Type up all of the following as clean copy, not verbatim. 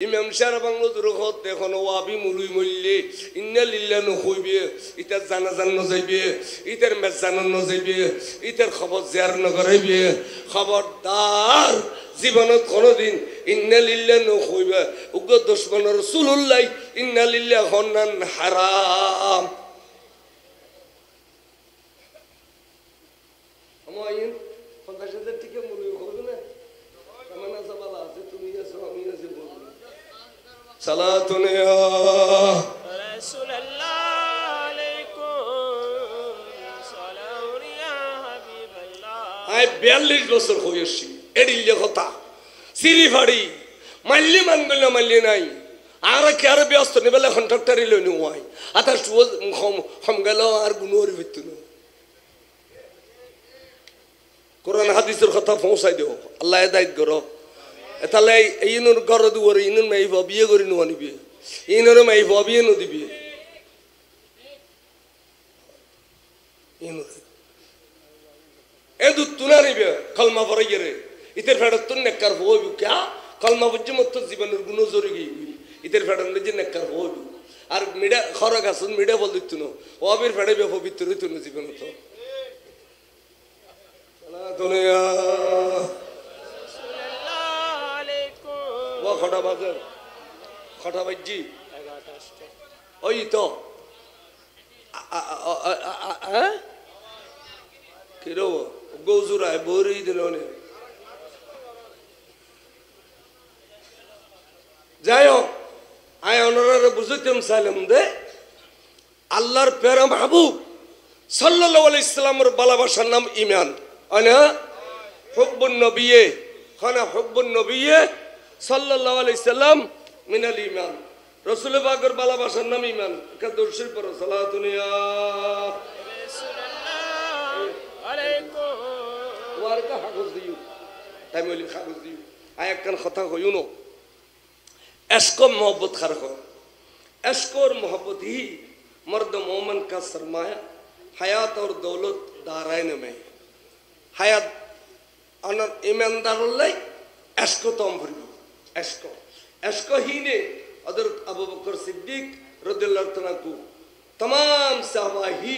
ইমাম সাহেব বাংলা দুরখত দেখুন ওয়াবি মুলুই মল্লে ইন্না লিল্লাহ নহইবে ইতার জানাজান নজাইবে ইতার মেজান নজাইবে ইতার খবর জিয়ার নকরাইবে খবরদার জীবনত কোনদিন ইন্না লিল্লাহ নহইবে উগ্র দুশমন রাসূলুল্লাহ ইন্না লিল্লাহ হন্নান হারাম আমাইন 50,000 টাকা মুলুই হবে না কামানা সাবালা আছে তুমি আছো আমি আছি صلاة يا رسول الله عليكم صلاة يا حبيب الله আই 42 বছর হয়েছি এডিলে কথা সিরি ফাড়ি মাল্লি মানগল মাল্লি নাই আর কি আর ব্যস্ত নেবেলে কন্ট্রাক্টরি লইনি ওয়াই আতা সুজ খম গেল আর গুনোর ভিতর কোরআন হাদিসের কথা পৌঁছাই দিও আল্লাহ হেদায়েত করো তাহলে ইনুর ঘর দুয়ারে ইনুর মাইব বিয়ে করে নো আনিবে ইনুর মাইব বিয়ে নো দিবে ইনুর এদু তুনা নিবে কলমা পড়ে গেরে ইতের ফেড়ত তুন নেকার হইবু কে কলমা বুঝে মত জীবনের গুণ জরি গই ইতের ফেড়ন যে নেকার হইবু আর মিডা খরা গাছন মিডা বল দিত ন ওবির ফেড়ে বে পবিত্র হইতো না জীবন তো সালাত দুনিয়া খটা বাজার খটা বাজি ওই তো কিরো গৌজুরায় বরি দিল যাই হোক আয় অনারা বুঝতাম সালাম দে আল্লাহর প্যারা মাহবুব সাল্লাল্লাহু আলাইহি সাল্লামের ভালোবাসার নাম ঈমান আনা হুব্বুন নবিয়ে খানা হুব্বুন নবিয়ে সাল্লাল্লাহু আলাইহি সাল্লাম মিনাল ঈমান রাসূল পাকের ভালোবাসার নাম ঈমান কা দরুদ পড়ো সালাতুন ইয়া রাসূলুল্লাহ আলাইকুম ওয়ার কা হাগজ দিও তাই বলি হাগজ দিও আয় একখান কথা কইও নো এসকো मोहब्बत খার কো এসকো और मोहब्बत ही मर्द मोमिन का सरमाया हयात और दौलत दाराइन में हयात अनर ईमानदार লাই এসকো তো আমরি एस्को ही ने हज़रत अबू बकर सिद्दीक रज़ियल्लाहु तआला को तमाम सहाबा ही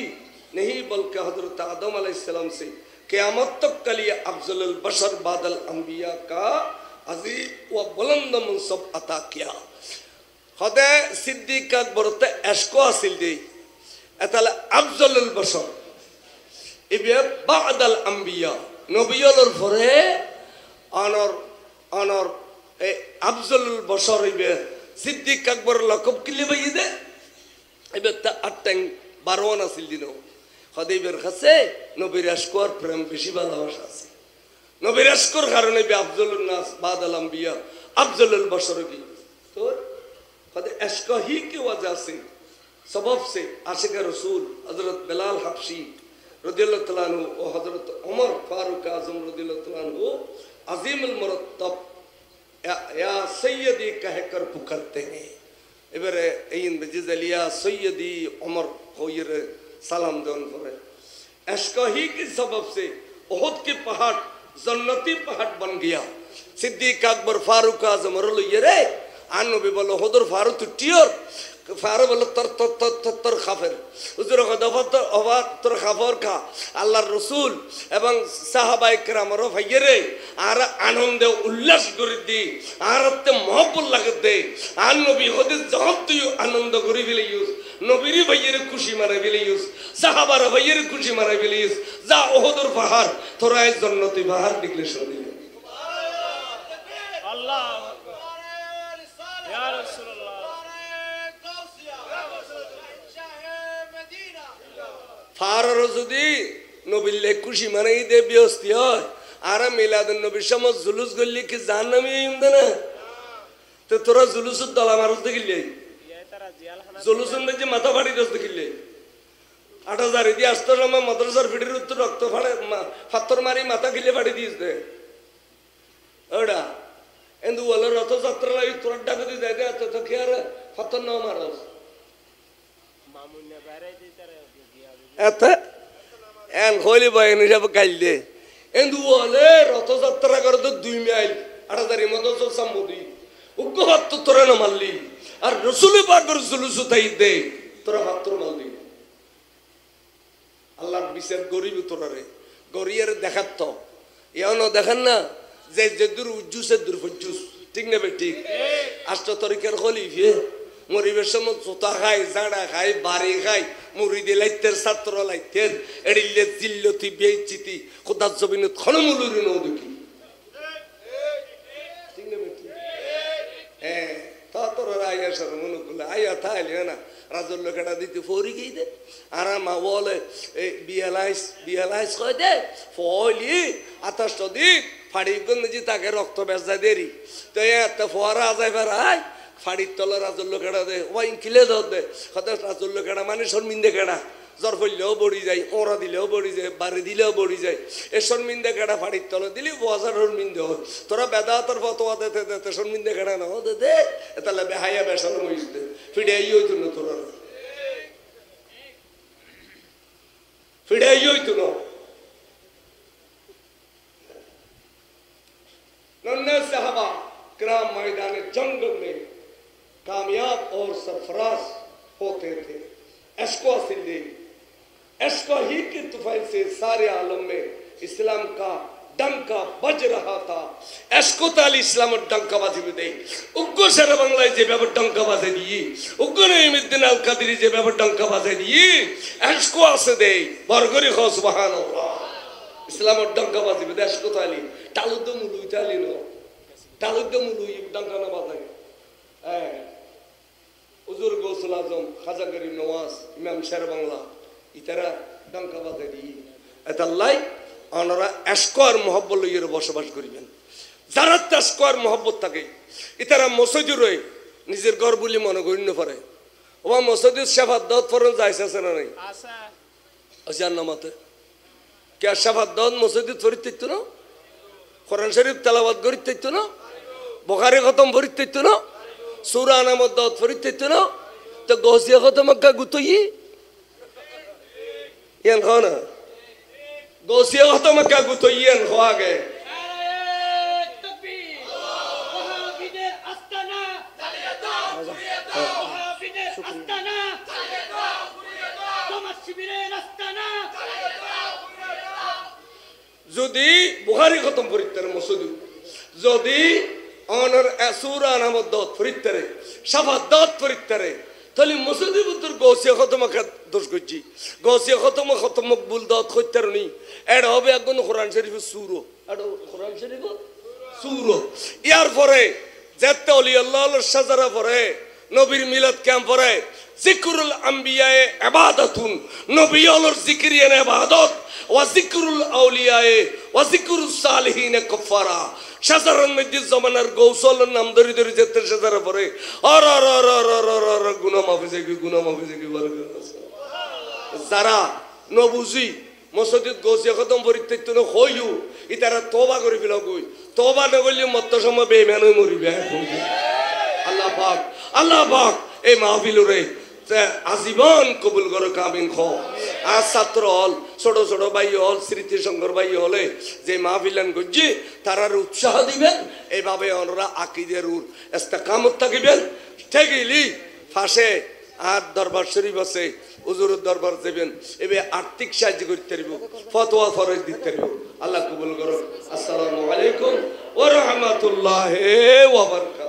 नहीं बल्कि हज़रत आदम अलैहिस्सलाम से क़यामत तक के लिए अफज़लुल बशर बादल अंबिया का अज़ीम व बुलंद मनसब अता किया खुदा सिद्दीक का बरते एस्को हासिल दे अतला अफज़लुल बशर इबे बादल अंबिया नबियों और फरे अनर अफज़लुल बशर इबे सिद्दीक अकबर लकब किले बयदे इबे ता अटंग बारवाना सिलदिनो खदेबर खसे नबीर अशकोर प्रेम बेशी ভালোবাসা আছে नबीर अशकोर कारणे बे अफज़लुन नास बादल अंबिया अफज़लुल बशर भी तो खदे अशको ही की वजह से सबब से आशिक रसूल हजरत बिलाल हबशी रज़ियल्लाहु तआला अन्हु और हजरत उमर फारूक आजम रज़ियल्लाहु तआला अन्हु अजीमुल मुरत्तब या सैयदी कहकर पुकारते हैं इबरे इन बजिजलिया सैयदी उमर खोयर सलाम दोन फरे एशको ही के सबब से ओहद के पहाड़ जन्नती पहाड़ बन गया सिद्दीक अकबर फारूक आजम रलो ये रे आनो भी बोलो होदर फारूक तो टियर फारू बोलो तर खाफिर उजर खदफा तो अवाक तर खाफर का अल्लाह रसूल एवं साहबाए किराम रो भाईरे आरा आनंदे उल्लास कर दी आरते मोहब्बत लगत दे आन नबी खुद जब तो आनंद करी बिले यूज नबीरी भाईरे खुशी मारे बिले यूज साहबारा भाईरे खुशी मारे बिले यूज जा ओहदर पहाड़ थोड़ा इस जन्नती बाहर निकले शोनी अल्लाह या रसूल फारो जुदी नबिल्ले खुशी माने दे बेस्ती হয় আর মিলাদুন নবী সমজ জুলুস গল্লি কি জাহান্নামী ইমদে না তো তোরা জুলুসুদ দলা মারুস দেখিলে জুলুসুন যে মাথা ফাড়ি দস দেখিলে 8000 দি আসতো সময় মাদ্রাসার ফিডির উত্তর রক্ত ফাড়ে পাথর মারি মাথা গিলে ফাড়ি this they ওডা এন্দু OLA Rath Yatra লাই তোর ডাকে দি জায়গা তো কি আর পাথর না মারস মামুন্না বাইরে দিতারে এতে এন খলি বাইন হিসাব কাল দে এন্দু ওলে রথ যাত্রা করে তো 2 মাইল 8000 মতো সম্বুদি উগ্র হাত তো তোরা না মারলি, আর রসুলের পাকের জুলুসু তাই দে তোরা হাত তোর মারলি। আল্লাহর বিচার গরিব তোরা রে, গরিয়ারে দেখাত তো এও দেখেন না যে যে দূর উজ্জুসে দূর ফজ্জুস, ঠিক না বে ঠিক? আষ্ট তরিকার খলিফে মরিবের সময় চোতা খায়, জাড়া খায়, বাড়ি খায়, মুড়িদে লাইতের ছাত্র লাইতের এড়িলে জিল্লতি বেচিতি খোদার জমিনত খনমুলুরি নৌ দেখি, ঠিক না বে ঠিক? হ্যাঁ, তা তোরা আইয়া সর মনুকুলে আইয়া থাইলে না রাজুর লোকেটা দিতে ফরি গিয়ে দে। আর মা বলে বিয়ালাইস কয় দে ফলি আতাশটা দিক ফাড়ি গঞ্জি তাকে রক্ত বেচা দেরি তো এত ফোয়ারা যাই ফেরাই ফাড়ির তলে রাজুর লোকেটা দে ওয়াইন কিলে ধর দে হয়তো রাজুর লোকেটা মানে শর্মিন্দে কেডা জ্বর ফললেও বড়ি যায়, ওরা দিলেও বড়ি যায়, বাড়ি দিলেও বড়ি যায়। এ শর্মিন্দে কেডা ফাড়ির তলে দিলি বাজার শর্মিন্দে হয়। তোরা বেদাতর ফতোয়া দেতে দেতে শর্মিন্দে কেডা না দে দে তাহলে বেহাইয়া বেসানো হইস দে ফিডে এই হইতো না তোরা, ফিডে এই হইতো না। नन्हे साहबा किराम मैदान जंग में कामयाब और सरफराज होते थे। एस्को सिल्ली एस्को ही की तुफैल से सारे आलम में इस्लाम का डंका बज रहा था। एस्को ताली इस्लाम डंका बाजी में दे उग्गो सारा बांग्लादेश जे बाबर डंका बाजे दिए, उग्गो ने इमिद्दीन अल कादरी जे बाबर डंका बाजे दिए, एस्को आसे दे बरगरी खो सुभान अल्लाह। ইসলামের ডঙ্কা বাজিবে দেশ কোথায় টালুদ্দ মুলুই তালি ন টালুদ্দ মুলুই ডঙ্কা না বাজায়। হ্যাঁ, হুজুর গৌসুল আজম খাজা গরিব নওয়াজ ইমাম শের বাংলা ইতারা ডঙ্কা বাজায় দিয়ে এতাল্লাই ওনারা এসকোয়ার মহব্বত লইয়ের বসবাস করিবেন। যারা এসকোয়ার মহব্বত থাকে ইতারা মসজিদে রয়ে নিজের ঘর বলে মনে গণ্য করে। ওবা মসজিদ সেফাত দত ফরন যাইছে না নাই আছে নামাতে কে শাফাত দন মসজিদ ফরিদ থাকতো না, কোরআন শরীফ তেলাওয়াত করিতে থাকতো না, বুখারী খতম ফরিদ থাকতো না, সূরা নামত দত ফরিদ থাকতো না, তো গৌসিয়া খতম কা গুতই ইয়ান খানা গৌসিয়া খতম কা গুতই ইয়ান খাওয়া গে। যদি বুখারী খতম ফরিত্তারে মসজিদ যদি অনর সূরা নামত দত ফরিত্তারে শাফাত দত ফরিত্তারে তাহলে মসজিদের ভিতর গৌসিয়া খতম দোষ করছি, গৌসিয়া খতম মকবুল দত খইতারনি এড হবে একজন কোরআন শরীফের সূরা, এড কোরআন শরীফের সূরা। ইয়ার পরে যেতে ওলি আল্লাহর সাজারা পরে নবীর মিলাদ ক্যাম্প পরে জিকরুল আম্বিয়ায়ে ইবাদাতুন, নবী আল্লাহর জিকির এনে ইবাদত, ওয়া জিকরুল আউলিয়ায়ে ওয়া জিকরুস সালিহিন কাফারা। সাজারার মধ্যে জমানার গৌসলের নাম ধরে ধরে যেতে সাজারা পরে আর আর আর আর আর আর গুনাহ মাফিজে কি গুনাহ মাফিজে কি বলে। যারা নবুজি মসজিদ গৌসিয়া খতম ফরিত্তাইত না হইউ ইতারা তওবা করে ফেলা কই, তওবা না করলে মত্ত সময় বেঈমান হয়ে মরিবে। আল্লাহ পাক এই মাহফিলরে আজীবন কবুল করো কামিন খ। আর ছাত্র হল ছোট ছোট ভাই হল স্মৃতি সংঘর ভাই হলে যে মাহফিলান করছি তারার উৎসাহ দিবেন, এইভাবে ওনারা আকিদের ইস্তেকামত থাকিবেন। ঠিকইলি ফাঁসে আর দরবার শরীফ আছে, হুজুরের দরবার যাবেন, এবে আর্থিক সাহায্য করতে পারব, ফতোয়া ফরজ দিতে পারব। আল্লাহ কবুল করো। আসসালামু আলাইকুম ওয়া রাহমাতুল্লাহি ওয়া বারাকাতুহু।